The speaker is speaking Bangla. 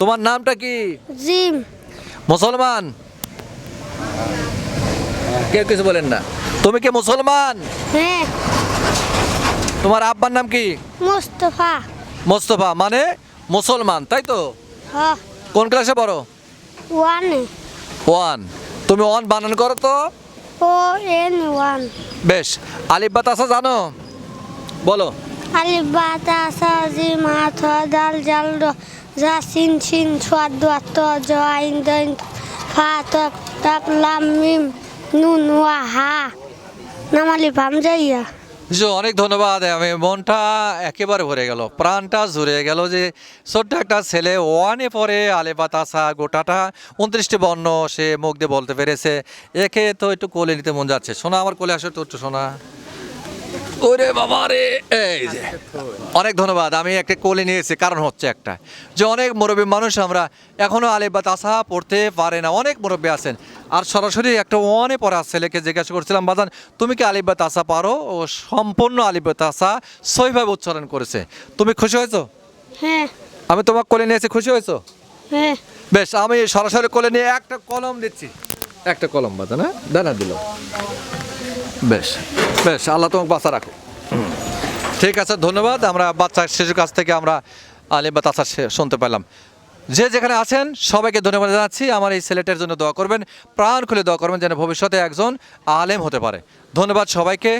তোমার নামটা কি? জিম। মুসলমান? কেউ কিছু বলেন না। তুমি কি মুসলমান? হ্যাঁ। তোমার আব্বার নাম কি? মুস্তফা। মোস্তফা মানে মুসলমান, তাই তো? হ্যাঁ। কোন ক্লাসে পড়ো? ওয়ানে। ওয়ান। তুমি ওয়ান বানান করো তো। ON1। বেশ, আলিফ বা তাসা জানো? বলো। আলিফ বা তা সা জিম হা থ দাল জাল র জা সিন শিন সোয়াদ দোয়া ত জ আইন দাইন ফা ত তাপ লাম মিম নুন ওয়া হা নাম আলিফ হামজাইয়া। অনেক ধন্যবাদ। আমি মনটা একেবারে ভরে গেল, প্রাণটা জুড়ে গেল যে ছোট্ট একটা ছেলে ওয়ানে পড়ে আলে বাতাসা গোটাটা 29টি বর্ণ সে মুখ দিয়ে বলতে পেরেছে। একে তো একটু কোলে নিতে মন যাচ্ছে। শোনা, আমার কোলে আসো তো একটু। শোনা, ওরে বাবা রে। এই যে অনেক ধন্যবাদ। আমি একটা কোলে নিয়েছি, কারণ হচ্ছে একটা যে অনেক মুরব্বী মানুষ আমরা এখনও আলিফ বা তাসা পড়তে পারে না। অনেক মুরব্বী আছেন। আর সরাসরি একটা ওয়ানে পড়া ছেলেকে জিজ্ঞাসা করছিলাম, বাজান তুমি কি আলিফ বা তাসা পারো? ও সম্পূর্ণ আলিফ বা তাসা সহিভাবে উচ্চারণ করেছে। তুমি খুশি হয়েছো? হ্যাঁ। আমি তোমাকে কোলে নিয়েছি, খুশি হয়েছো? হ্যাঁ। বেশ, আমি সরাসরি কোলে নিয়ে একটা কলম দিচ্ছি। একটা কলম বাজান, হ্যাঁ দানা দিল। বেশ বেশ, আল্লাহ তোমাকে বাঁচা রাখো। ঠিক আছে, ধন্যবাদ। আমরা বাচ্চা শিশুর কাছ থেকে আমরা আলিফ বা তাসা শুনতে পেলাম। যে যেখানে আছেন সবাইকে ধন্যবাদ জানাচ্ছি। আমার এই ছেলেটার জন্য দোয়া করবেন, প্রাণ খুলে দোয়া করবেন যেন ভবিষ্যতে একজন আলেম হতে পারে। ধন্যবাদ সবাইকে।